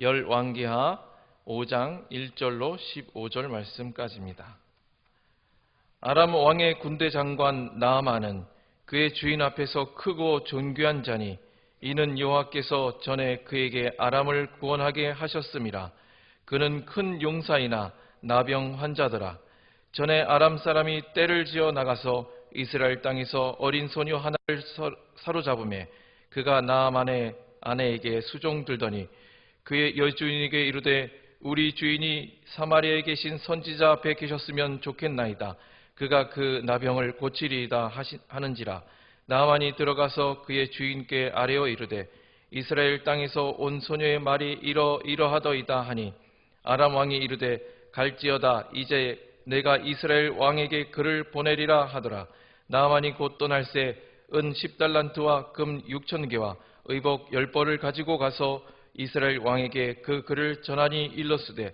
열왕기하 5장 1절로 15절 말씀까지입니다. 아람 왕의 군대 장관 나아만은 그의 주인 앞에서 크고 존귀한 자니 이는 여호와께서 전에 그에게 아람을 구원하게 하셨음이라. 그는 큰 용사이나 나병 환자더라. 전에 아람 사람이 떼를 지어 나가서 이스라엘 땅에서 어린 소녀 하나를 사로잡음에 그가 나아만의 아내에게 수종들더니 그의 여주인에게 이르되 우리 주인이 사마리아에 계신 선지자 앞에 계셨으면 좋겠나이다. 그가 그 나병을 고치리이다 하는지라. 나아만이 들어가서 그의 주인께 아뢰어 이르되 이스라엘 땅에서 온 소녀의 말이 이러하더이다 하니 아람 왕이 이르되 갈지어다. 이제 내가 이스라엘 왕에게 그를 보내리라 하더라. 나아만이 곧 떠날새 은 10달란트와 금 6,000개와 의복 10벌을 가지고 가서 이스라엘 왕에게 그 글을 전하니 일렀으되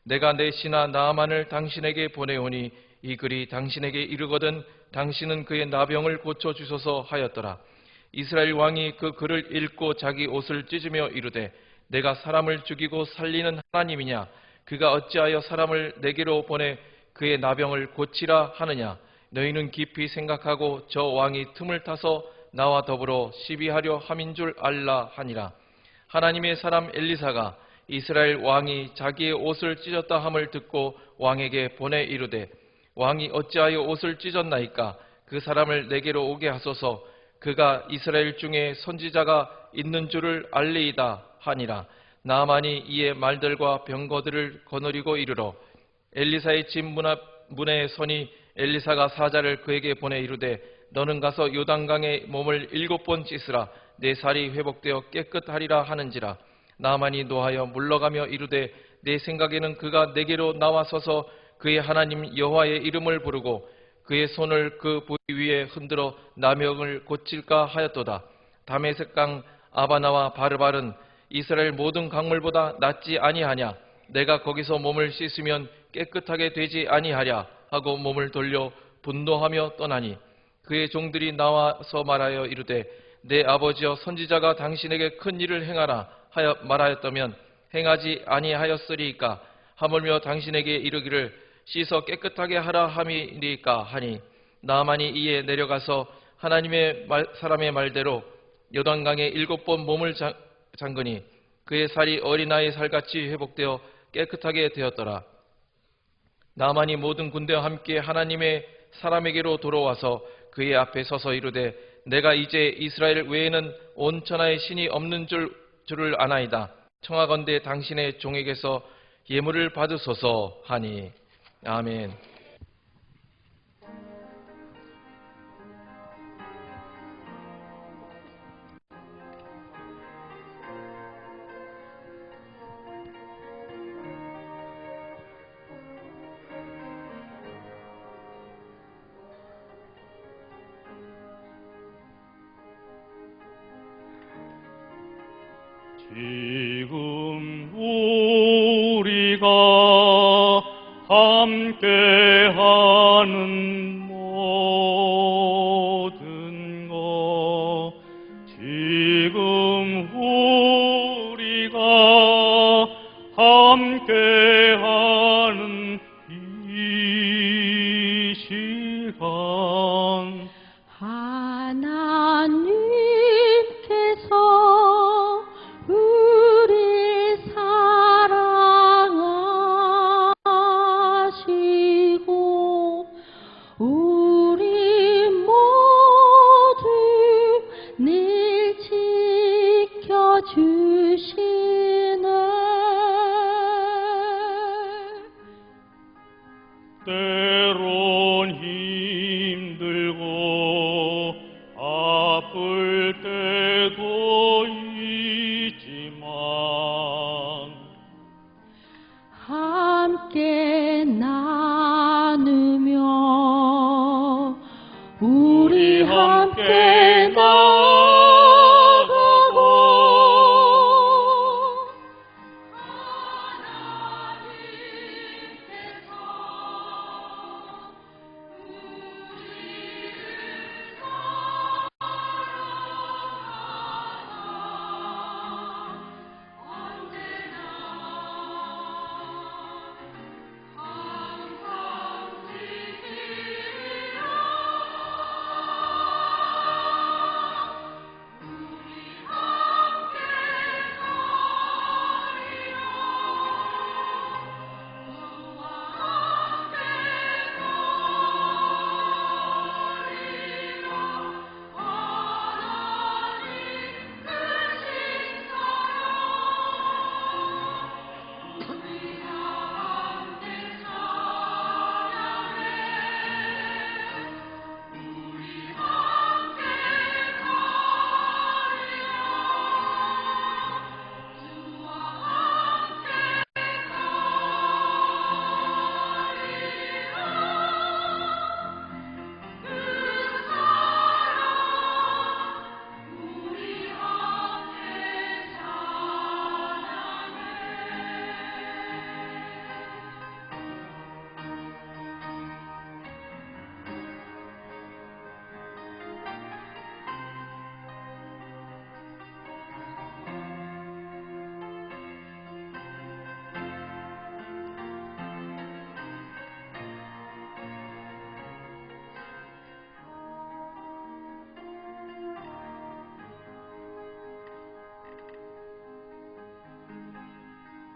내가 내 신하 나아만을 당신에게 보내오니 이 글이 당신에게 이르거든 당신은 그의 나병을 고쳐주소서 하였더라. 이스라엘 왕이 그 글을 읽고 자기 옷을 찢으며 이르되 내가 사람을 죽이고 살리는 하나님이냐? 그가 어찌하여 사람을 내게로 보내 그의 나병을 고치라 하느냐? 너희는 깊이 생각하고 저 왕이 틈을 타서 나와 더불어 시비하려 함인 줄 알라 하니라. 하나님의 사람 엘리사가 이스라엘 왕이 자기의 옷을 찢었다 함을 듣고 왕에게 보내 이르되 왕이 어찌하여 옷을 찢었나이까? 그 사람을 내게로 오게 하소서. 그가 이스라엘 중에 선지자가 있는 줄을 알리이다 하니라. 나아만이 이에 말들과 병거들을 거느리고 이르러 엘리사의 집 문에 서니 엘리사가 사자를 그에게 보내 이르되 너는 가서 요단강에 몸을 7번 씻으라. 내 살이 회복되어 깨끗하리라 하는지라. 나아만이 노하여 물러가며 이르되 내 생각에는 그가 내게로 나와서서 그의 하나님 여호와의 이름을 부르고 그의 손을 그 부위 위에 흔들어 나병을 고칠까 하였도다. 다메섹강 아바나와 바르발은 이스라엘 모든 강물보다 낫지 아니하냐? 내가 거기서 몸을 씻으면 깨끗하게 되지 아니하랴 하고 몸을 돌려 분노하며 떠나니 그의 종들이 나와서 말하여 이르되 내 아버지여 선지자가 당신에게 큰 일을 행하라 하여 말하였다면 행하지 아니하였으리이까? 하물며 당신에게 이르기를 씻어 깨끗하게 하라 함이니까 하니 나아만이 이에 내려가서 하나님의 사람의 말대로 요단강에 7번 몸을 잠그니 그의 살이 어린아이 살같이 회복되어 깨끗하게 되었더라. 나아만이 모든 군대와 함께 하나님의 사람에게로 돌아와서 그의 앞에 서서 이르되 내가 이제 이스라엘 외에는 온 천하에 신이 없는 줄을 아나이다. 청하건대 당신의 종에게서 예물을 받으소서 하니 아멘. 지금 우리가 함께하는 모든 것 지금 우리가 함께하는 이 시간 하나님께서 우리 사랑하시고 우리 모두 늘 지켜주시네. 때론 힘들고 아플 때도 있지만 함께 나누며 우리 함께 나가고 하나님께서 우리를 사랑하사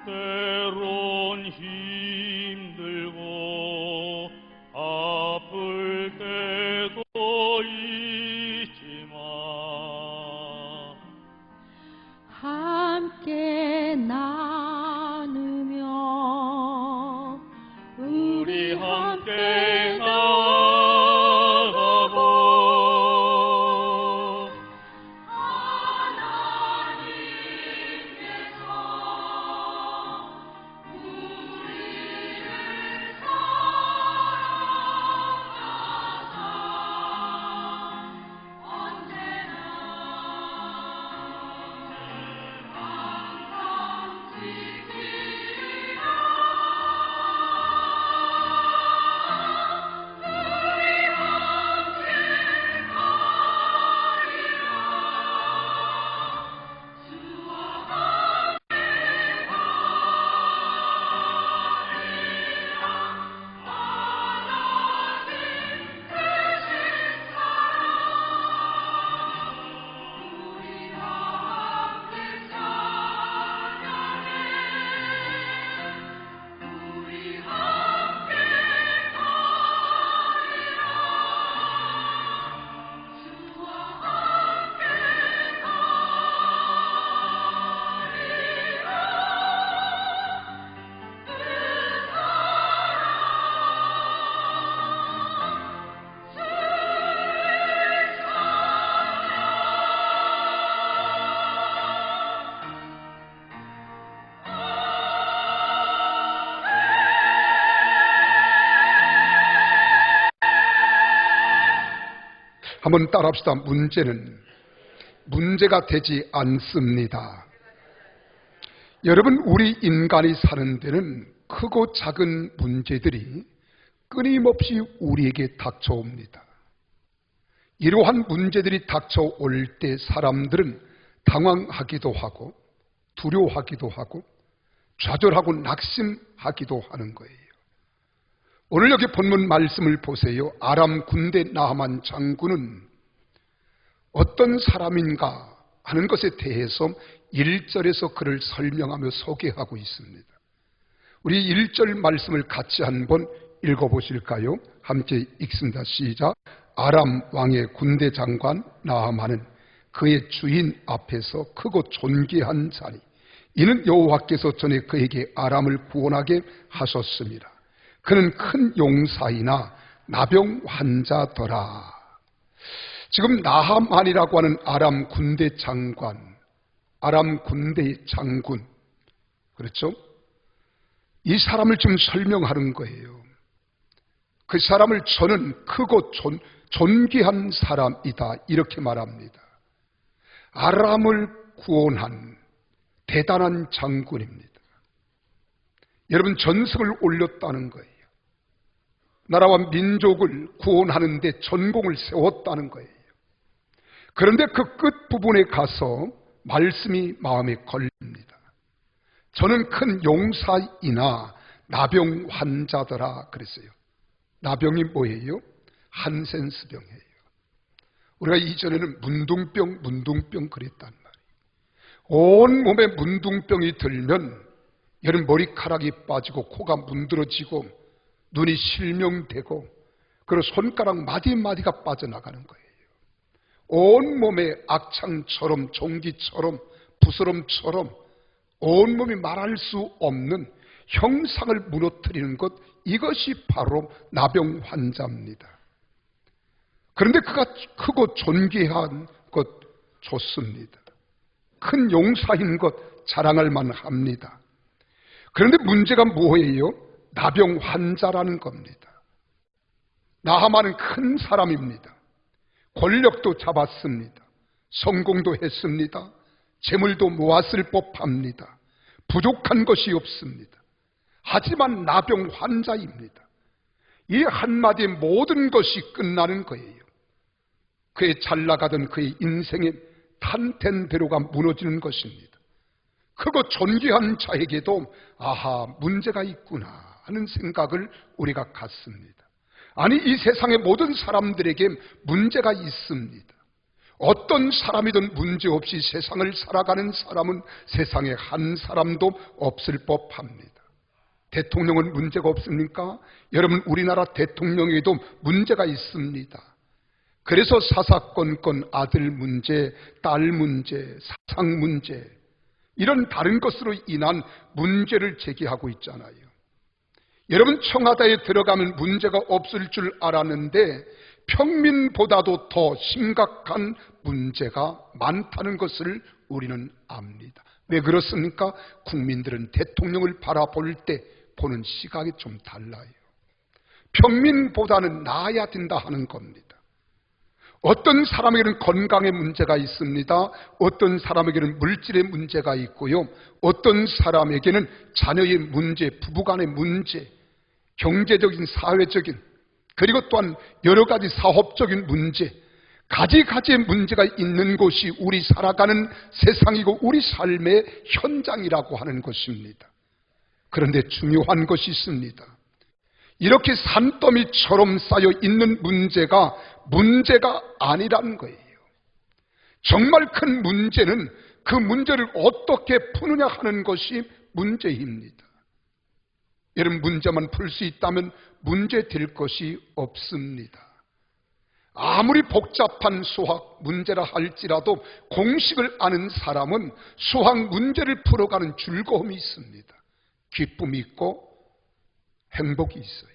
때론 힘들고 아플 때도 있지만 함께 나누며 우리 함께 나가고 한번 따라합시다. 문제가 되지 않습니다. 여러분, 우리 인간이 사는 데는 크고 작은 문제들이 끊임없이 우리에게 닥쳐옵니다. 이러한 문제들이 닥쳐올 때 사람들은 당황하기도 하고 두려워하기도 하고 좌절하고 낙심하기도 하는 거예요. 오늘 여기 본문 말씀을 보세요. 아람 군대 나하만 장군은 어떤 사람인가 하는 것에 대해서 1절에서 그를 설명하며 소개하고 있습니다. 우리 1절 말씀을 같이 한번 읽어보실까요? 함께 읽습니다. 시작. 아람 왕의 군대 장관 나하만은 그의 주인 앞에서 크고 존귀한 자니 이는 여호와께서 전에 그에게 아람을 구원하게 하셨습니다. 그는 큰 용사이나 나병 환자더라. 지금 나하만이라고 하는 아람 군대 장관, 아람 군대의 장군, 그렇죠? 이 사람을 지금 설명하는 거예요. 그 사람을 저는 크고 존귀한 사람이다 이렇게 말합니다. 아람을 구원한 대단한 장군입니다. 여러분, 전승을 올렸다는 거예요. 나라와 민족을 구원하는 데 전공을 세웠다는 거예요. 그런데 그 끝부분에 가서 말씀이 마음에 걸립니다. 저는 큰 용사이나 나병 환자더라 그랬어요. 나병이 뭐예요? 한센스병이에요. 우리가 이전에는 문둥병 그랬단 말이에요. 온 몸에 문둥병이 들면 여러분, 머리카락이 빠지고 코가 문드러지고 눈이 실명되고 그리고 손가락 마디마디가 빠져나가는 거예요. 온몸에 악창처럼 종기처럼 부스럼처럼 온몸이 말할 수 없는 형상을 무너뜨리는 것, 이것이 바로 나병 환자입니다. 그런데 그가 크고 존귀한 것 좋습니다. 큰 용사인 것 자랑할 만합니다. 그런데 문제가 뭐예요? 나병 환자라는 겁니다. 나하만은 큰 사람입니다. 권력도 잡았습니다. 성공도 했습니다. 재물도 모았을 법합니다. 부족한 것이 없습니다. 하지만 나병 환자입니다. 이 한마디에 모든 것이 끝나는 거예요. 그의 잘 나가던 그의 인생의 탄텐 대로가 무너지는 것입니다. 크고 존귀한 자에게도 아하, 문제가 있구나 하는 생각을 우리가 갖습니다. 아니, 이 세상의 모든 사람들에게 문제가 있습니다. 어떤 사람이든 문제없이 세상을 살아가는 사람은 세상에 한 사람도 없을 법합니다. 대통령은 문제가 없습니까? 여러분, 우리나라 대통령에도 문제가 있습니다. 그래서 사사건건 아들 문제, 딸 문제, 사상 문제, 이런 다른 것으로 인한 문제를 제기하고 있잖아요. 여러분, 청와대에 들어가면 문제가 없을 줄 알았는데 평민보다도 더 심각한 문제가 많다는 것을 우리는 압니다. 왜 그렇습니까? 국민들은 대통령을 바라볼 때 보는 시각이 좀 달라요. 평민보다는 나아야 된다 하는 겁니다. 어떤 사람에게는 건강의 문제가 있습니다. 어떤 사람에게는 물질의 문제가 있고요. 어떤 사람에게는 자녀의 문제, 부부간의 문제, 경제적인, 사회적인, 그리고 또한 여러 가지 사업적인 문제, 가지가지의 문제가 있는 곳이 우리 살아가는 세상이고 우리 삶의 현장이라고 하는 것입니다. 그런데 중요한 것이 있습니다. 이렇게 산더미처럼 쌓여 있는 문제가 아니라는 거예요. 정말 큰 문제는 그 문제를 어떻게 푸느냐 하는 것이 문제입니다. 여러분, 문제만 풀 수 있다면 문제 될 것이 없습니다. 아무리 복잡한 수학 문제라 할지라도 공식을 아는 사람은 수학 문제를 풀어가는 즐거움이 있습니다. 기쁨이 있고 행복이 있어요.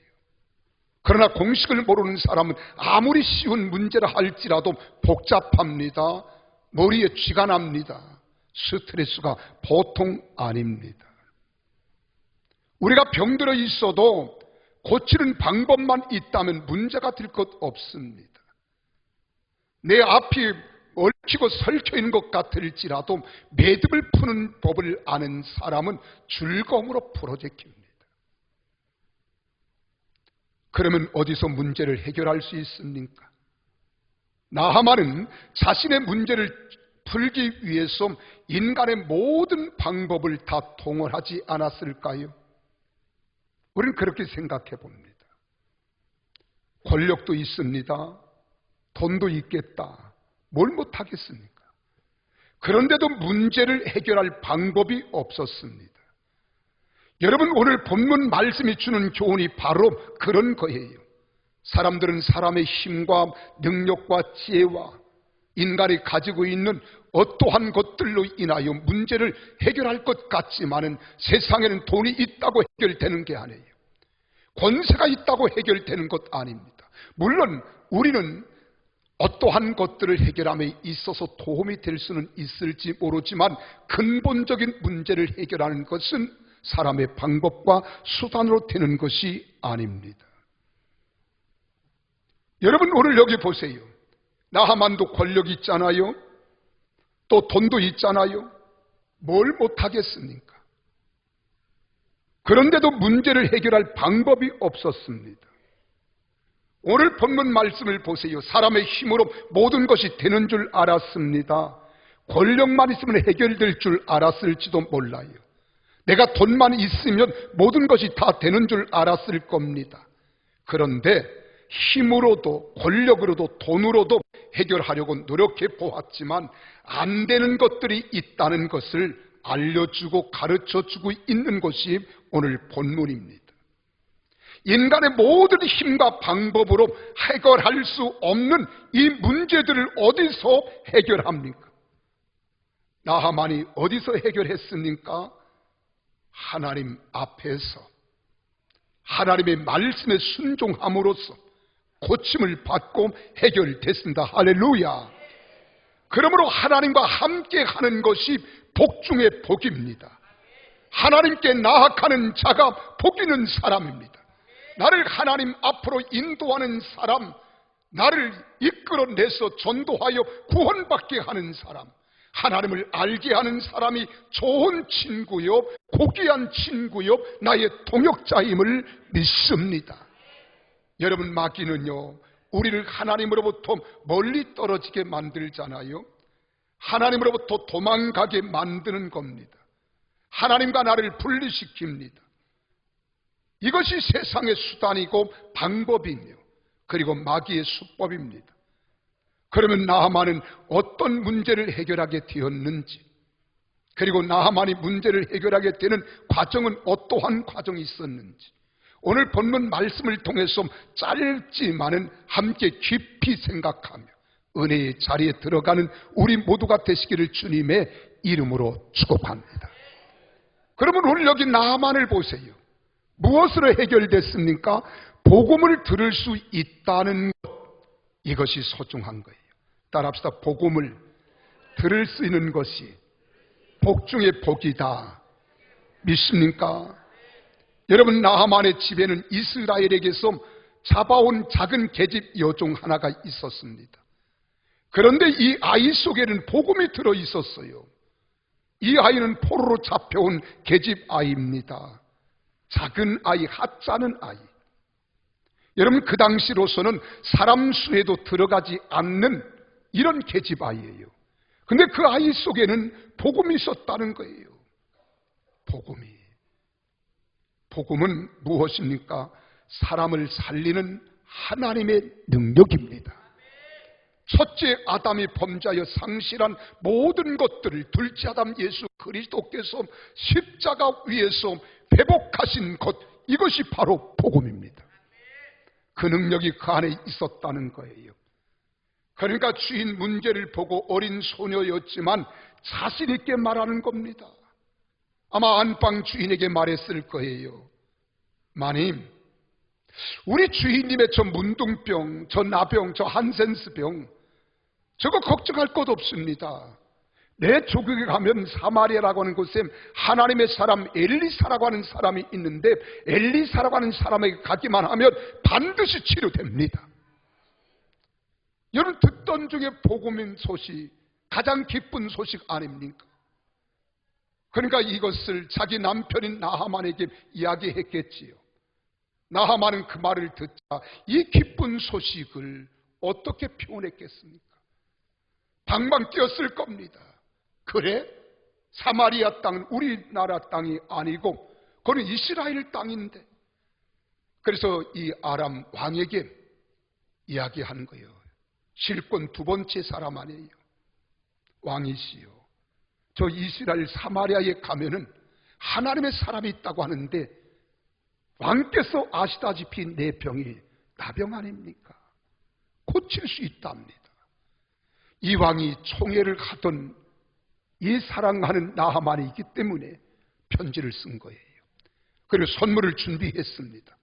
그러나 공식을 모르는 사람은 아무리 쉬운 문제라 할지라도 복잡합니다. 머리에 쥐가 납니다. 스트레스가 보통 아닙니다. 우리가 병들어 있어도 고치는 방법만 있다면 문제가 될 것 없습니다. 내 앞이 얽히고 설켜 있는 것 같을지라도 매듭을 푸는 법을 아는 사람은 즐거움으로 풀어제킵니다. 그러면 어디서 문제를 해결할 수 있습니까? 나하만은 자신의 문제를 풀기 위해서 인간의 모든 방법을 다 동원하지 않았을까요? 우리는 그렇게 생각해 봅니다. 권력도 있습니다. 돈도 있겠다. 뭘 못하겠습니까? 그런데도 문제를 해결할 방법이 없었습니다. 여러분, 오늘 본문 말씀이 주는 교훈이 바로 그런 거예요. 사람들은 사람의 힘과 능력과 지혜와 인간이 가지고 있는 어떠한 것들로 인하여 문제를 해결할 것 같지만은 세상에는 돈이 있다고 해결되는 게 아니에요. 권세가 있다고 해결되는 것 아닙니다. 물론 우리는 어떠한 것들을 해결함에 있어서 도움이 될 수는 있을지 모르지만 근본적인 문제를 해결하는 것은 사람의 방법과 수단으로 되는 것이 아닙니다. 여러분, 오늘 여기 보세요. 나하만도 권력이 있잖아요. 또 돈도 있잖아요. 뭘 못하겠습니까? 그런데도 문제를 해결할 방법이 없었습니다. 오늘 본문 말씀을 보세요. 사람의 힘으로 모든 것이 되는 줄 알았습니다. 권력만 있으면 해결될 줄 알았을지도 몰라요. 내가 돈만 있으면 모든 것이 다 되는 줄 알았을 겁니다. 그런데 힘으로도 권력으로도 돈으로도 해결하려고 노력해 보았지만 안 되는 것들이 있다는 것을 알려주고 가르쳐주고 있는 것이 오늘 본문입니다. 인간의 모든 힘과 방법으로 해결할 수 없는 이 문제들을 어디서 해결합니까? 나하만이 어디서 해결했습니까? 하나님 앞에서 하나님의 말씀에 순종함으로써 고침을 받고 해결됐습니다. 할렐루야. 그러므로 하나님과 함께 하는 것이 복 중의 복입니다. 하나님께 나아가는 자가 복 있는 사람입니다. 나를 하나님 앞으로 인도하는 사람, 나를 이끌어내서 전도하여 구원받게 하는 사람, 하나님을 알게 하는 사람이 좋은 친구요, 고귀한 친구요, 나의 동역자임을 믿습니다. 여러분, 마귀는요, 우리를 하나님으로부터 멀리 떨어지게 만들잖아요. 하나님으로부터 도망가게 만드는 겁니다. 하나님과 나를 분리시킵니다. 이것이 세상의 수단이고 방법이며 그리고 마귀의 수법입니다. 그러면 나하만은 어떤 문제를 해결하게 되었는지, 그리고 나하만이 문제를 해결하게 되는 과정은 어떠한 과정이 있었는지, 오늘 본문 말씀을 통해서 짧지만은 함께 깊이 생각하며 은혜의 자리에 들어가는 우리 모두가 되시기를 주님의 이름으로 축복합니다. 그러면 오늘 여기 나하만을 보세요. 무엇으로 해결됐습니까? 복음을 들을 수 있다는 것, 이것이 소중한 거예요. 따라합시다. 복음을 들을 수 있는 것이 복 중의 복이다. 믿습니까? 여러분, 나하만의 집에는 이스라엘에게서 잡아온 작은 계집 여종 하나가 있었습니다. 그런데 이 아이 속에는 복음이 들어 있었어요. 이 아이는 포로로 잡혀온 계집 아이입니다. 작은 아이, 하찮은 아이. 여러분, 그 당시로서는 사람 수에도 들어가지 않는 이런 계집 아이예요. 근데 그 아이 속에는 복음이 있었다는 거예요. 복음은 무엇입니까? 사람을 살리는 하나님의 능력입니다. 첫째 아담이 범죄하여 상실한 모든 것들을 둘째 아담 예수 그리스도께서 십자가 위에서 회복하신 것, 이것이 바로 복음입니다. 그 능력이 그 안에 있었다는 거예요. 그러니까 주인 문제를 보고 어린 소녀였지만 자신 있게 말하는 겁니다. 아마 안방 주인에게 말했을 거예요. 마님, 우리 주인님의 저 문둥병, 저 나병, 저 한센스병, 저거 걱정할 것 없습니다. 내 조국에 가면 사마리아라고 하는 곳에 하나님의 사람 엘리사라고 하는 사람이 있는데, 엘리사라고 하는 사람에게 가기만 하면 반드시 치료됩니다. 여러분, 듣던 중에 복음인 소식, 가장 기쁜 소식 아닙니까? 그러니까 이것을 자기 남편인 나하만에게 이야기했겠지요. 나하만은 그 말을 듣자 이 기쁜 소식을 어떻게 표현했겠습니까? 방방 뛰었을 겁니다. 그래? 사마리아 땅은 우리나라 땅이 아니고 그건 이스라엘 땅인데. 그래서 이 아람 왕에게 이야기하는 거예요. 실권 두 번째 사람 아니에요. 왕이시요, 저 이스라엘 사마리아에 가면은 하나님의 사람이 있다고 하는데 왕께서 아시다시피 내 병이 나병 아닙니까? 고칠 수 있답니다. 이 왕이 총애를 하던 이 사랑하는 나하만이 있기 때문에 편지를 쓴 거예요. 그리고 선물을 준비했습니다.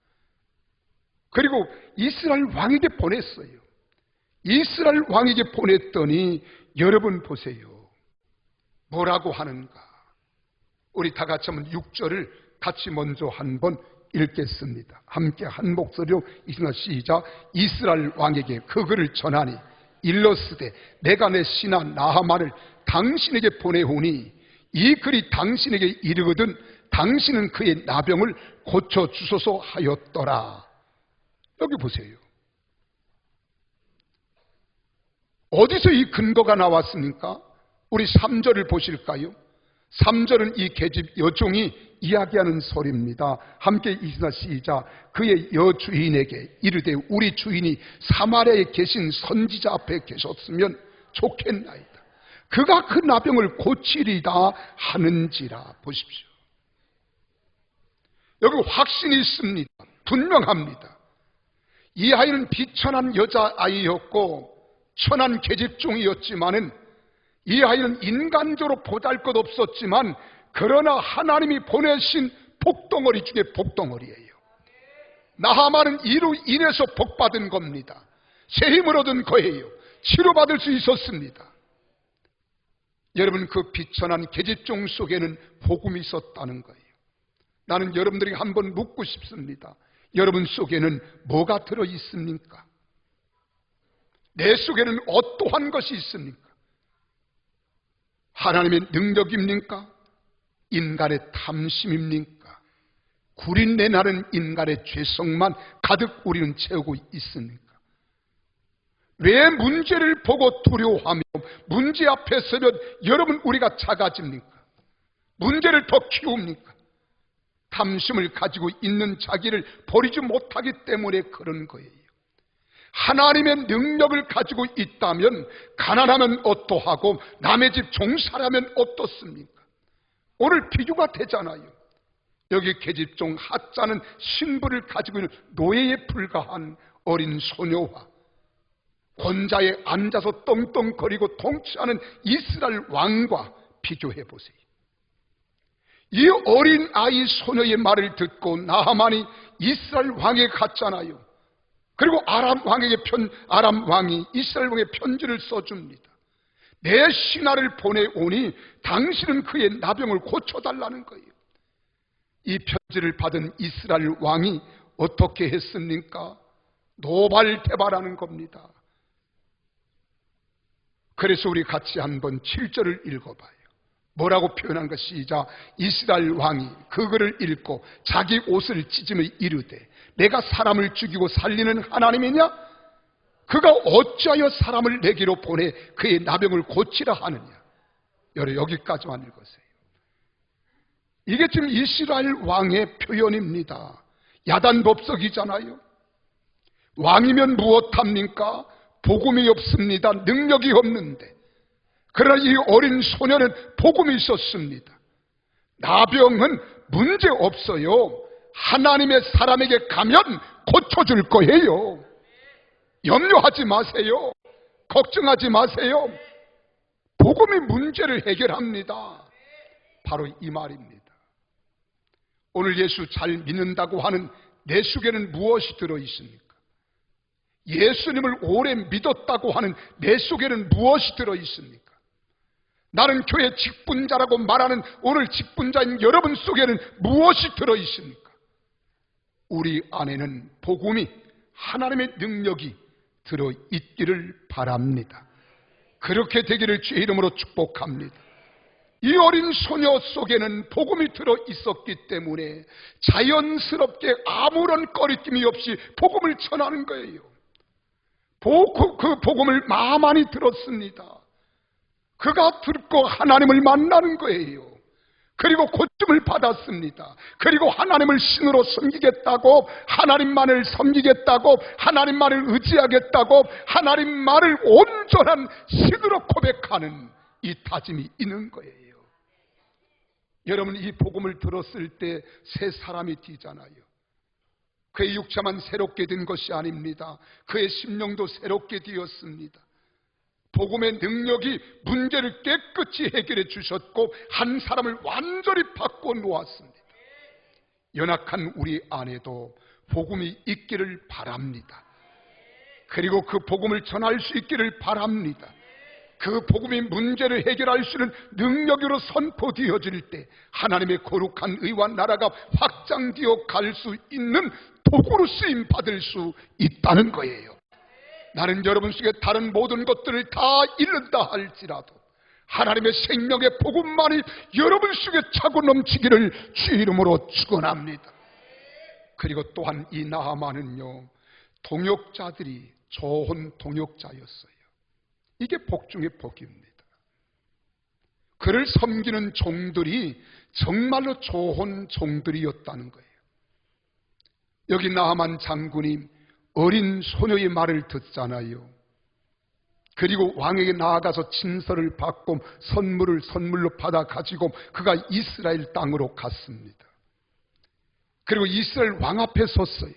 그리고 이스라엘 왕에게 보냈어요. 이스라엘 왕에게 보냈더니 여러분 보세요. 뭐라고 하는가? 우리 다 같이 한번 6절을 같이 먼저 한번 읽겠습니다. 함께 한 목소리로 시작. 이스라엘 왕에게 그 글을 전하니 일러스되 내가 내 신하 나하만을 당신에게 보내오니 이 글이 당신에게 이르거든 당신은 그의 나병을 고쳐주소서 하였더라. 여기 보세요. 어디서 이 근거가 나왔습니까? 우리 3절을 보실까요? 3절은 이 계집 여종이 이야기하는 소리입니다. 함께 시작. 그의 여주인에게 이르되 우리 주인이 사마리아에 계신 선지자 앞에 계셨으면 좋겠나이다. 그가 그 나병을 고치리다 하는지라. 보십시오. 여기 확신이 있습니다. 분명합니다. 이 아이는 비천한 여자아이였고 천한 계집종이었지만은 이 아이는 인간적으로 보잘것없었지만 그러나 하나님이 보내신 복덩어리 중에 복덩어리예요. 나하만은 이로 인해서 복받은 겁니다. 새 힘을 얻은 거예요. 치료받을 수 있었습니다. 여러분, 그 비천한 계집종 속에는 복음이 있었다는 거예요. 나는 여러분들에게 한번 묻고 싶습니다. 여러분 속에는 뭐가 들어있습니까? 내 속에는 어떠한 것이 있습니까? 하나님의 능력입니까? 인간의 탐심입니까? 구린내 나는 인간의 죄성만 가득 우리는 채우고 있습니까? 왜 문제를 보고 두려워하며 문제 앞에 서면 여러분 우리가 작아집니까? 문제를 더 키웁니까? 탐심을 가지고 있는 자기를 버리지 못하기 때문에 그런 거예요. 하나님의 능력을 가지고 있다면 가난하면 어떠하고 남의 집 종살하면 어떻습니까? 오늘 비교가 되잖아요. 여기 계집종 하짜는 신부를 가지고 있는 노예에 불과한 어린 소녀와 권자에 앉아서 떵떵거리고 통치하는 이스라엘 왕과 비교해 보세요. 이 어린 아이 소녀의 말을 듣고 나하만이 이스라엘 왕에게 갔잖아요. 그리고 아람 왕이 이스라엘 왕에 편지를 써줍니다. 내 신하를 보내오니 당신은 그의 나병을 고쳐달라는 거예요. 이 편지를 받은 이스라엘 왕이 어떻게 했습니까? 노발대발하는 겁니다. 그래서 우리 같이 한번 7절을 읽어봐요. 뭐라고 표현한 것이 시작. 이스라엘 왕이 그거를 읽고 자기 옷을 찢으며 이르되 내가 사람을 죽이고 살리는 하나님이냐? 그가 어찌하여 사람을 내게로 보내 그의 나병을 고치라 하느냐? 여기까지만 읽으세요. 이게 지금 이스라엘 왕의 표현입니다. 야단법석이잖아요. 왕이면 무엇합니까? 복음이 없습니다. 능력이 없는데. 그러나 이 어린 소녀는 복음이 있었습니다. 나병은 문제 없어요. 하나님의 사람에게 가면 고쳐줄 거예요. 염려하지 마세요. 걱정하지 마세요. 복음이 문제를 해결합니다. 바로 이 말입니다. 오늘 예수 잘 믿는다고 하는 내 속에는 무엇이 들어있습니까? 예수님을 오래 믿었다고 하는 내 속에는 무엇이 들어있습니까? 나는 교회 직분자라고 말하는 오늘 직분자인 여러분 속에는 무엇이 들어있습니까? 우리 안에는 복음이 하나님의 능력이 들어있기를 바랍니다. 그렇게 되기를 주의 이름으로 축복합니다. 이 어린 소녀 속에는 복음이 들어있었기 때문에 자연스럽게 아무런 꺼리낌이 없이 복음을 전하는 거예요. 그 복음을 마만히 들었습니다. 그가 듣고 하나님을 만나는 거예요. 그리고 고침을 받았습니다. 그리고 하나님을 신으로 섬기겠다고, 하나님만을 섬기겠다고, 하나님만을 의지하겠다고, 하나님만을 온전한 신으로 고백하는 이 다짐이 있는 거예요. 여러분, 이 복음을 들었을 때 새 사람이 되잖아요. 그의 육체만 새롭게 된 것이 아닙니다. 그의 심령도 새롭게 되었습니다. 복음의 능력이 문제를 깨끗이 해결해 주셨고 한 사람을 완전히 바꿔 놓았습니다. 연약한 우리 안에도 복음이 있기를 바랍니다. 그리고 그 복음을 전할 수 있기를 바랍니다. 그 복음이 문제를 해결할 수 있는 능력으로 선포되어질 때 하나님의 거룩한 의와 나라가 확장되어 갈 수 있는 도구로 쓰임 받을 수 있다는 거예요. 나는 여러분 속에 다른 모든 것들을 다 잃는다 할지라도 하나님의 생명의 복음만이 여러분 속에 차고 넘치기를 주 이름으로 축원합니다. 그리고 또한 이 나하만은요, 동역자들이 좋은 동역자였어요. 이게 복 중의 복입니다. 그를 섬기는 종들이 정말로 좋은 종들이었다는 거예요. 여기 나하만 장군이 어린 소녀의 말을 듣잖아요. 그리고 왕에게 나아가서 친서를 받고 선물로 받아 가지고 그가 이스라엘 땅으로 갔습니다. 그리고 이스라엘 왕 앞에 섰어요.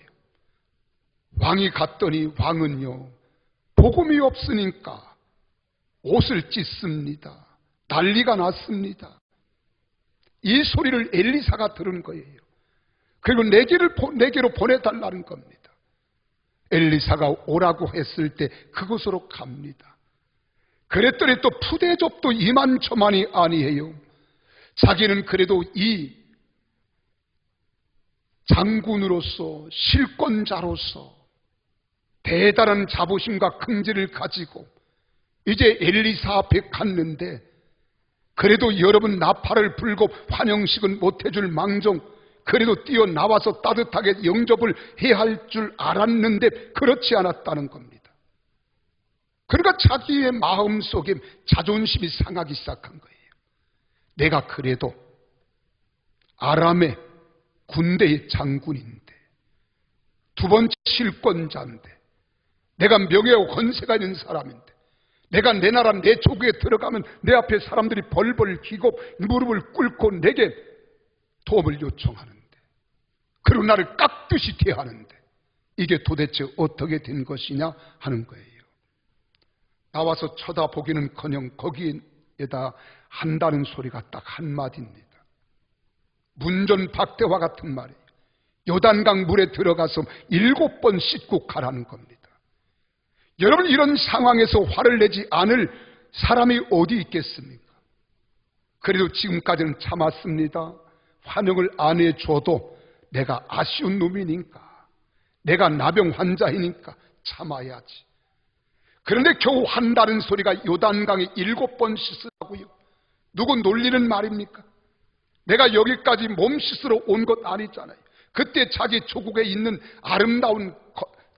왕이 갔더니 왕은요, 복음이 없으니까 옷을 찢습니다. 난리가 났습니다. 이 소리를 엘리사가 들은 거예요. 그리고 내게로 보내달라는 겁니다. 엘리사가 오라고 했을 때 그곳으로 갑니다. 그랬더니 또 푸대접도 이만저만이 아니에요. 자기는 그래도 이 장군으로서 실권자로서 대단한 자부심과 긍지를 가지고 이제 엘리사 앞에 갔는데 그래도 여러분 나팔을 불고 환영식은 못해줄 망정 그래도 뛰어나와서 따뜻하게 영접을 해야 할 줄 알았는데 그렇지 않았다는 겁니다. 그러니까 자기의 마음속에 자존심이 상하기 시작한 거예요. 내가 그래도 아람의 군대의 장군인데 두 번째 실권자인데 내가 명예와 권세가 있는 사람인데, 내가 내 나라 내 조국에 들어가면 내 앞에 사람들이 벌벌 기고 무릎을 꿇고 내게 도움을 요청하는데, 그리고 나를 깍듯이 대하는데 이게 도대체 어떻게 된 것이냐 하는 거예요. 나와서 쳐다보기는커녕 거기에다 한다는 소리가 딱 한마디입니다. 문전박대와 같은 말이에요. 요단강 물에 들어가서 7번 씻고 가라는 겁니다. 여러분, 이런 상황에서 화를 내지 않을 사람이 어디 있겠습니까? 그래도 지금까지는 참았습니다. 환영을 안 해줘도 내가 아쉬운 놈이니까, 내가 나병 환자이니까 참아야지. 그런데 겨우 한다는 소리가 요단강에 7번 씻으라고요. 누구 놀리는 말입니까? 내가 여기까지 몸 씻으러 온 것 아니잖아요. 그때 자기 조국에 있는 아름다운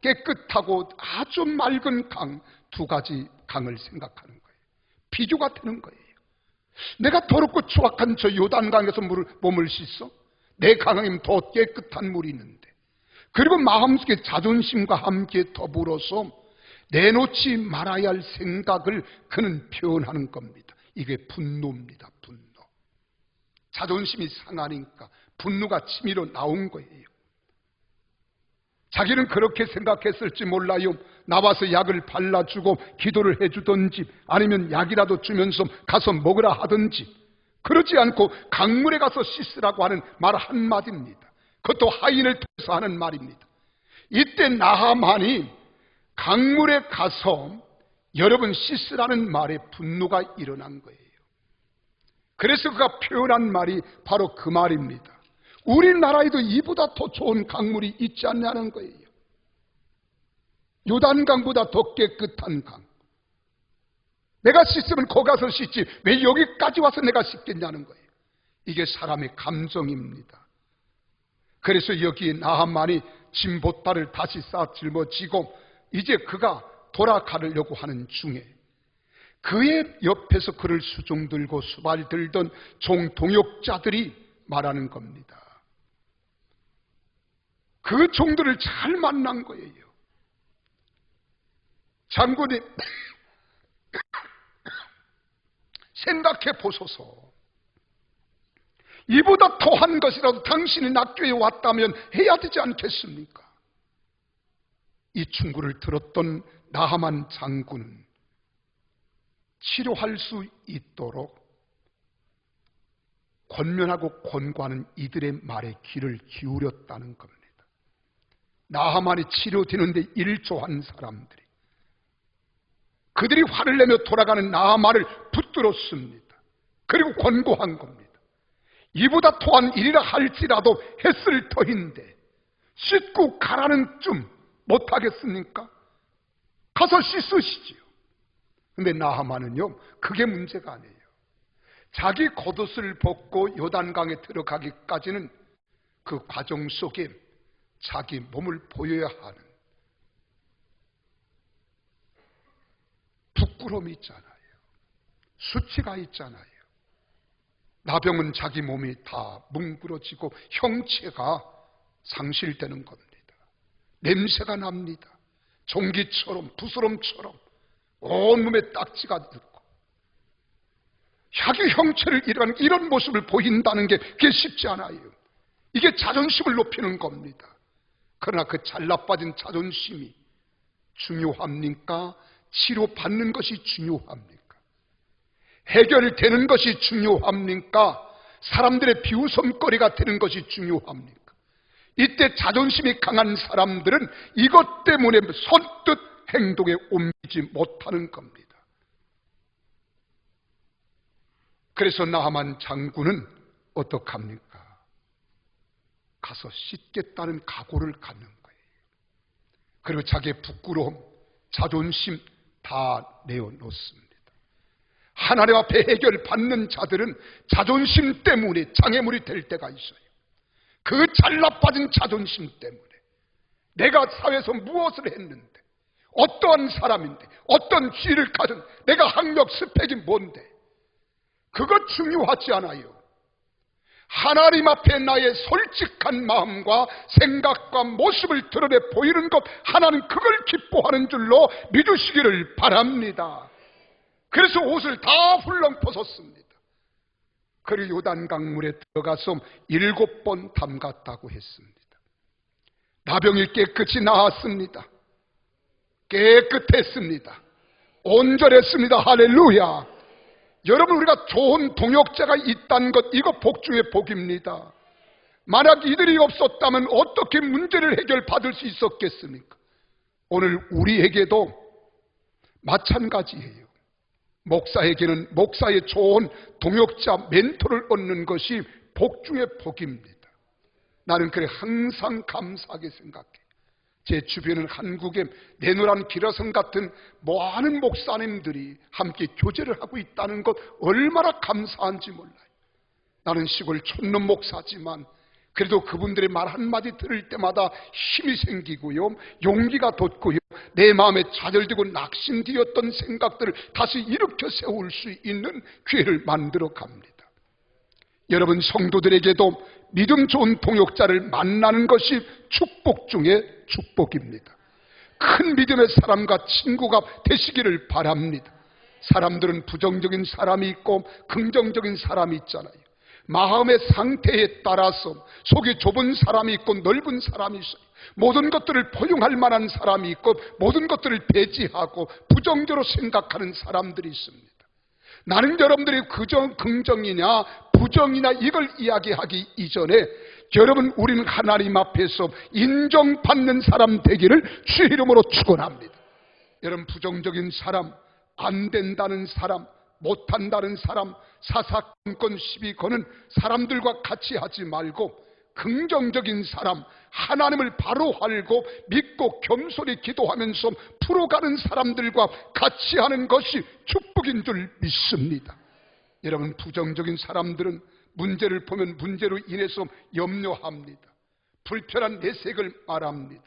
깨끗하고 아주 맑은 강, 2가지 강을 생각하는 거예요. 비교가 되는 거예요. 내가 더럽고 추악한 저 요단강에서 몸을 씻어? 내 강에는 더 깨끗한 물이 있는데. 그리고 마음속에 자존심과 함께 더불어서 내놓지 말아야 할 생각을 그는 표현하는 겁니다. 이게 분노입니다. 분노. 자존심이 상하니까 분노가 치밀어 나온 거예요. 자기는 그렇게 생각했을지 몰라요. 나와서 약을 발라주고 기도를 해주든지, 아니면 약이라도 주면서 가서 먹으라 하든지, 그러지 않고 강물에 가서 씻으라고 하는 말 한마디입니다. 그것도 하인을 통해서 하는 말입니다. 이때 나하만이 강물에 가서 여러분 씻으라는 말에 분노가 일어난 거예요. 그래서 그가 표현한 말이 바로 그 말입니다. 우리나라에도 이보다 더 좋은 강물이 있지 않냐는 거예요. 요단강보다 더 깨끗한 강. 내가 씻으면 거기 가서 씻지 왜 여기까지 와서 내가 씻겠냐는 거예요. 이게 사람의 감정입니다. 그래서 여기에 나하만이 진보따를 다시 쌓아 짊어지고 이제 그가 돌아가려고 하는 중에 그의 옆에서 그를 수종 들고 수발 들던 종동역자들이 말하는 겁니다. 그 종들을 잘 만난 거예요. 장군이 생각해 보소서. 이보다 더한 것이라도 당신이 낙교에 왔다면 해야 되지 않겠습니까? 이 충고를 들었던 나하만 장군은 치료할 수 있도록 권면하고 권고하는 이들의 말에 귀를 기울였다는 겁니다. 나하만이 치료되는데 일조한 사람들이, 그들이 화를 내며 돌아가는 나하만을 붙들었습니다. 그리고 권고한 겁니다. 이보다 더한 일이라 할지라도 했을 터인데 씻고 가라는 좀 못하겠습니까? 가서 씻으시지요. 근데 나하만은요, 그게 문제가 아니에요. 자기 겉옷을 벗고 요단강에 들어가기까지는 그 과정 속에 자기 몸을 보여야 하는 부끄러움이 있잖아요. 수치가 있잖아요. 나병은 자기 몸이 다 뭉그러지고 형체가 상실되는 겁니다. 냄새가 납니다. 종기처럼 부스럼처럼 온몸에 딱지가 들고 자기 형체를 잃어가는 이런 모습을 보인다는 게 그게 쉽지 않아요. 이게 자존심을 높이는 겁니다. 그러나 그 잘나빠진 자존심이 중요합니까? 치료받는 것이 중요합니까? 해결되는 것이 중요합니까? 사람들의 비웃음거리가 되는 것이 중요합니까? 이때 자존심이 강한 사람들은 이것 때문에 선뜻 행동에 옮기지 못하는 겁니다. 그래서 나하만 장군은 어떡합니까? 가서 씻겠다는 각오를 갖는 거예요. 그리고 자기의 부끄러움, 자존심 다 내어놓습니다. 하나님 앞에 해결받는 자들은 자존심 때문에 장애물이 될 때가 있어요. 그 잘나빠진 자존심 때문에 내가 사회에서 무엇을 했는데, 어떠한 사람인데, 어떤 지위를 가진, 내가 학력 스펙이 뭔데, 그것 중요하지 않아요. 하나님 앞에 나의 솔직한 마음과 생각과 모습을 드러내 보이는 것, 하나님 그걸 기뻐하는 줄로 믿으시기를 바랍니다. 그래서 옷을 다 훌렁 벗었습니다. 그리고 요단강물에 들어가서 7번 담갔다고 했습니다. 나병이 깨끗이 나았습니다. 깨끗했습니다. 온전했습니다. 할렐루야. 여러분, 우리가 좋은 동역자가 있다는 것, 이거 복 중에 복입니다. 만약 이들이 없었다면 어떻게 문제를 해결받을 수 있었겠습니까? 오늘 우리에게도 마찬가지예요. 목사에게는 목사의 좋은 동역자, 멘토를 얻는 것이 복 중에 복입니다. 나는 그래 항상 감사하게 생각해. 제 주변은 한국에 내노란 기라성 같은 많은 목사님들이 함께 교제를 하고 있다는 것, 얼마나 감사한지 몰라요. 나는 시골 촌놈 목사지만 그래도 그분들의 말 한마디 들을 때마다 힘이 생기고요, 용기가 돋고요, 내 마음에 좌절되고 낙심되었던 생각들을 다시 일으켜 세울 수 있는 기회를 만들어 갑니다. 여러분, 성도들에게도 믿음 좋은 동역자를 만나는 것이 축복 중에 축복입니다. 큰 믿음의 사람과 친구가 되시기를 바랍니다. 사람들은 부정적인 사람이 있고 긍정적인 사람이 있잖아요. 마음의 상태에 따라서 속이 좁은 사람이 있고 넓은 사람이 있어요. 모든 것들을 포용할 만한 사람이 있고 모든 것들을 배제하고 부정적으로 생각하는 사람들이 있습니다. 나는 여러분들이 긍정이냐 부정이냐 이걸 이야기하기 이전에 여러분, 우리는 하나님 앞에서 인정받는 사람 되기를 주의 이름으로 축원합니다. 여러분, 부정적인 사람, 안 된다는 사람, 못한다는 사람, 사사건건 시비 거는 사람들과 같이 하지 말고 긍정적인 사람, 하나님을 바로 알고 믿고 겸손히 기도하면서 풀어가는 사람들과 같이 하는 것이 축복인 줄 믿습니다. 여러분, 부정적인 사람들은 문제를 보면 문제로 인해서 염려합니다. 불편한 내색을 말합니다.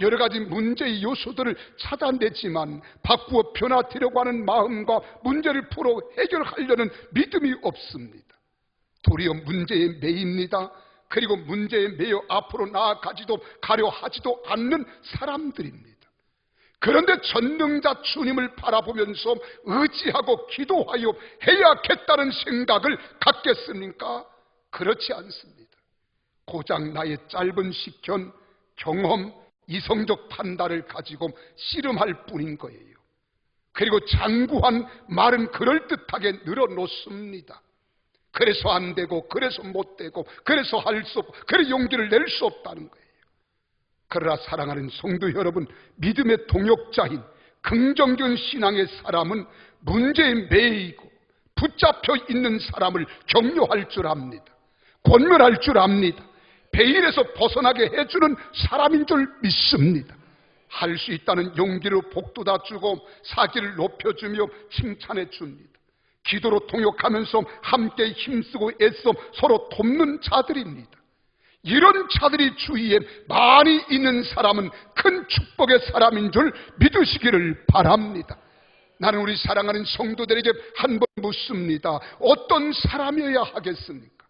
여러 가지 문제의 요소들을 찾아내지만 바꾸어 변화되려고 하는 마음과 문제를 풀어 해결하려는 믿음이 없습니다. 도리어 문제에 매입니다. 그리고 문제에 매여 앞으로 나아가지도 가려 하지도 않는 사람들입니다. 그런데 전능자 주님을 바라보면서 의지하고 기도하여 해야겠다는 생각을 갖겠습니까? 그렇지 않습니다. 고작 나의 짧은 식견, 경험, 이성적 판단을 가지고 씨름할 뿐인 거예요. 그리고 장구한 말은 그럴듯하게 늘어놓습니다. 그래서 안 되고, 그래서 못 되고, 그래서 할 수 없고, 그래서 용기를 낼 수 없다는 거예요. 그러나 사랑하는 성도 여러분, 믿음의 동역자인 긍정적인 신앙의 사람은 문제에 매이고 붙잡혀 있는 사람을 격려할 줄 압니다. 권면할 줄 압니다. 배일에서 벗어나게 해주는 사람인 줄 믿습니다. 할 수 있다는 용기로 복돋아 주고 사기를 높여주며 칭찬해 줍니다. 기도로 동역하면서 함께 힘쓰고 애써 서로 돕는 자들입니다. 이런 자들이 주위에 많이 있는 사람은 큰 축복의 사람인 줄 믿으시기를 바랍니다. 나는 우리 사랑하는 성도들에게 한 번 묻습니다. 어떤 사람이어야 하겠습니까?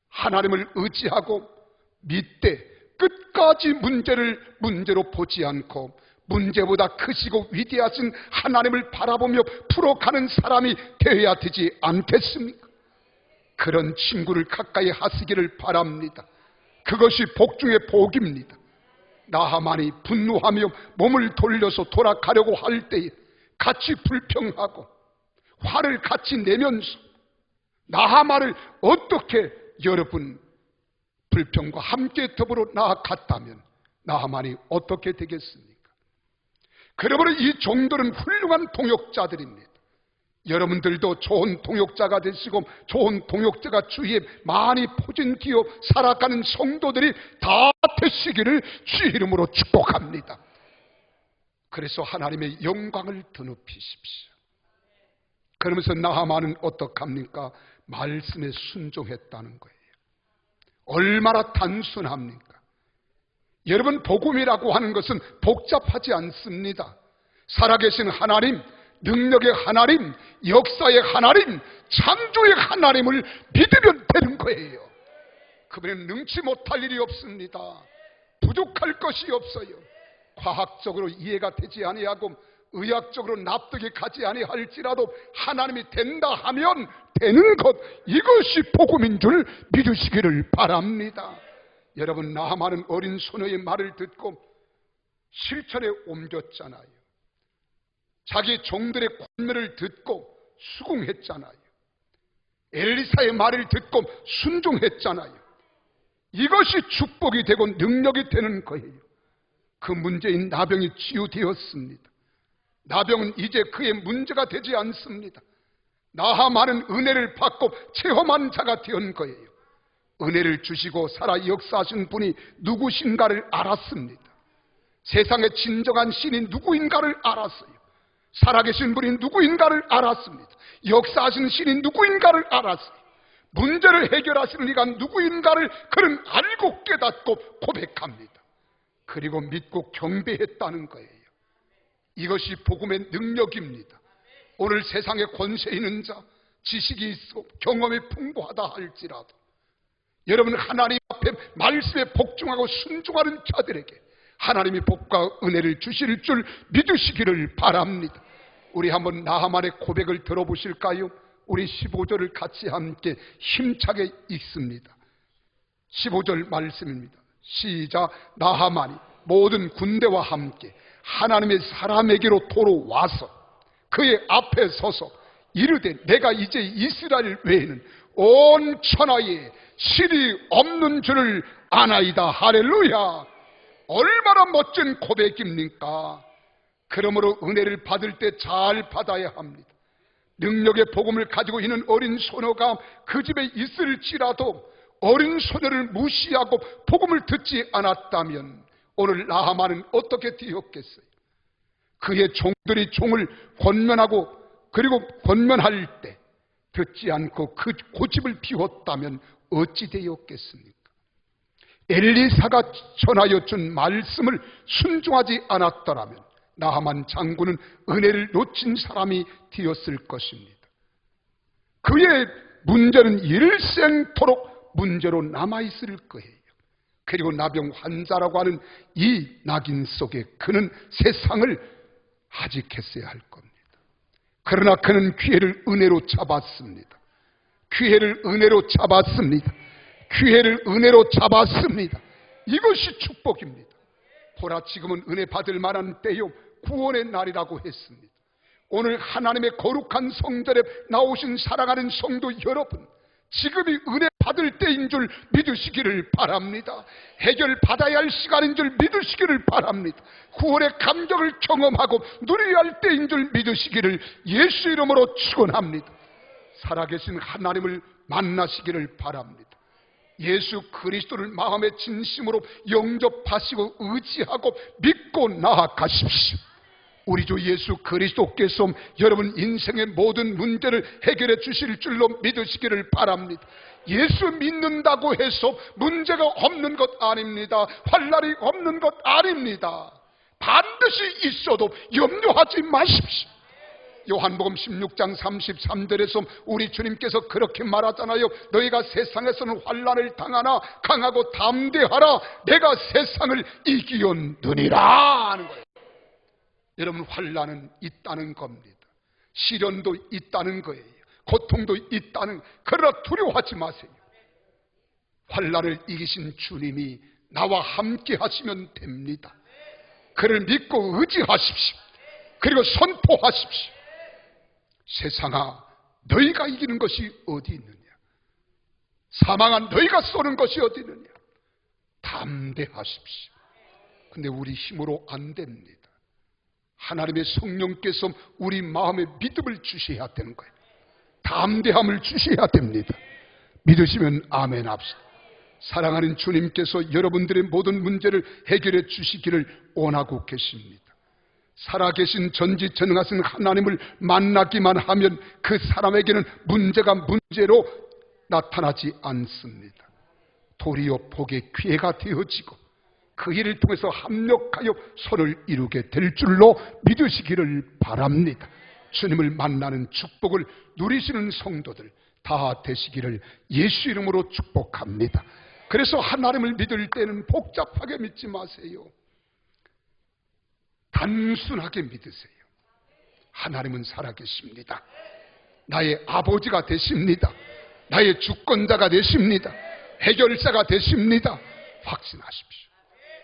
하나님을 의지하고 믿되 끝까지 문제를 문제로 보지 않고 문제보다 크시고 위대하신 하나님을 바라보며 풀어가는 사람이 되어야 되지 않겠습니까? 그런 친구를 가까이 하시기를 바랍니다. 그것이 복 중의 복입니다. 나하만이 분노하며 몸을 돌려서 돌아가려고 할 때에 같이 불평하고 화를 같이 내면서 나하만을 어떻게 여러분 불평과 함께 더불어 나아갔다면 나하만이 어떻게 되겠습니까? 그러므로 이 종들은 훌륭한 동역자들입니다. 여러분들도 좋은 동역자가 되시고 좋은 동역자가 주위에 많이 포진기어 살아가는 성도들이 다 되시기를 주의 이름으로 축복합니다. 그래서 하나님의 영광을 드높이십시오. 그러면서 나하만은 어떡합니까? 말씀에 순종했다는 거예요. 얼마나 단순합니까? 여러분, 복음이라고 하는 것은 복잡하지 않습니다. 살아계신 하나님, 능력의 하나님, 역사의 하나님, 창조의 하나님을 믿으면 되는 거예요. 그분은 능치 못할 일이 없습니다. 부족할 것이 없어요. 과학적으로 이해가 되지 아니하고 의학적으로 납득이 가지 아니할지라도 하나님이 된다 하면 되는 것, 이것이 복음인 줄 믿으시기를 바랍니다. 여러분, 나하만은 어린 소녀의 말을 듣고 실천에 옮겼잖아요. 자기 종들의 권면을 듣고 수긍했잖아요. 엘리사의 말을 듣고 순종했잖아요. 이것이 축복이 되고 능력이 되는 거예요. 그 문제인 나병이 치유되었습니다. 나병은 이제 그의 문제가 되지 않습니다. 나하만은 은혜를 받고 체험한 자가 된 거예요. 은혜를 주시고 살아 역사하신 분이 누구신가를 알았습니다. 세상의 진정한 신이 누구인가를 알았어요. 살아계신 분이 누구인가를 알았습니다. 역사하시는 신이 누구인가를 알았어요. 문제를 해결하시는 이가 누구인가를 그는 알고 깨닫고 고백합니다. 그리고 믿고 경배했다는 거예요. 이것이 복음의 능력입니다. 오늘 세상에 권세 있는 자, 지식이 있고 경험이 풍부하다 할지라도 여러분, 하나님 앞에 말씀에 복종하고 순종하는 자들에게 하나님이 복과 은혜를 주실 줄 믿으시기를 바랍니다. 우리 한번 나하만의 고백을 들어보실까요? 우리 15절을 같이 함께 힘차게 읽습니다. 15절 말씀입니다. 시작. 나하만이 모든 군대와 함께 하나님의 사람에게로 도로 와서 그의 앞에 서서 이르되 내가 이제 이스라엘 외에는 온 천하에 신이 없는 줄을 아나이다. 할렐루야. 얼마나 멋진 고백입니까? 그러므로 은혜를 받을 때 잘 받아야 합니다. 능력의 복음을 가지고 있는 어린 소녀가 그 집에 있을지라도 어린 소녀를 무시하고 복음을 듣지 않았다면 오늘 나하만은 어떻게 되었겠어요? 그의 종들이 종을 권면하고 그리고 권면할 때 듣지 않고 그 고집을 피웠다면 어찌 되었겠습니까? 엘리사가 전하여 준 말씀을 순종하지 않았더라면 나하만 장군은 은혜를 놓친 사람이 되었을 것입니다. 그의 문제는 일생토록 문제로 남아있을 거예요. 그리고 나병 환자라고 하는 이 낙인 속에 그는 세상을 하직했어야 할 겁니다. 그러나 그는 기회를 은혜로 잡았습니다. 기회를 은혜로 잡았습니다. 기회를 은혜로 잡았습니다. 이것이 축복입니다. 보라, 지금은 은혜 받을 만한 때요, 구원의 날이라고 했습니다. 오늘 하나님의 거룩한 성전에 나오신 사랑하는 성도 여러분, 지금이 은혜 받을 때인 줄 믿으시기를 바랍니다. 해결받아야 할 시간인 줄 믿으시기를 바랍니다. 구원의 감격을 경험하고 누려야 할 때인 줄 믿으시기를 예수 이름으로 축원합니다. 살아계신 하나님을 만나시기를 바랍니다. 예수 그리스도를 마음의 진심으로 영접하시고 의지하고 믿고 나아가십시오. 우리 주 예수 그리스도께서 여러분 인생의 모든 문제를 해결해 주실 줄로 믿으시기를 바랍니다. 예수 믿는다고 해서 문제가 없는 것 아닙니다. 환난이 없는 것 아닙니다. 반드시 있어도 염려하지 마십시오. 요한복음 16장 33절에서 우리 주님께서 그렇게 말하잖아요. 너희가 세상에서는 환난을 당하나 강하고 담대하라. 내가 세상을 이기었느니라 하는 거예요. 여러분, 환난은 있다는 겁니다. 시련도 있다는 거예요. 고통도 있다는, 그러나 두려워하지 마세요. 환난을 이기신 주님이 나와 함께 하시면 됩니다. 그를 믿고 의지하십시오. 그리고 선포하십시오. 세상아, 너희가 이기는 것이 어디 있느냐? 사망한 너희가 쏘는 것이 어디 있느냐? 담대하십시오. 근데 우리 힘으로 안 됩니다. 하나님의 성령께서 우리 마음에 믿음을 주셔야 되는 거예요. 담대함을 주셔야 됩니다. 믿으시면 아멘 합시다. 사랑하는 주님께서 여러분들의 모든 문제를 해결해 주시기를 원하고 계십니다. 살아계신 전지전능하신 하나님을 만나기만 하면 그 사람에게는 문제가 문제로 나타나지 않습니다. 도리어 복의 기회가 되어지고 그 일을 통해서 합력하여 선을 이루게 될 줄로 믿으시기를 바랍니다. 주님을 만나는 축복을 누리시는 성도들 다 되시기를 예수 이름으로 축복합니다. 그래서 하나님을 믿을 때는 복잡하게 믿지 마세요. 단순하게 믿으세요. 하나님은 살아계십니다. 나의 아버지가 되십니다. 나의 주권자가 되십니다. 해결자가 되십니다. 확신하십시오.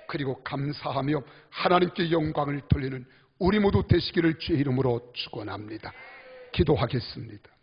그리고 감사하며 하나님께 영광을 돌리는 우리 모두 되시기를 주의 이름으로 축원합니다. 기도하겠습니다.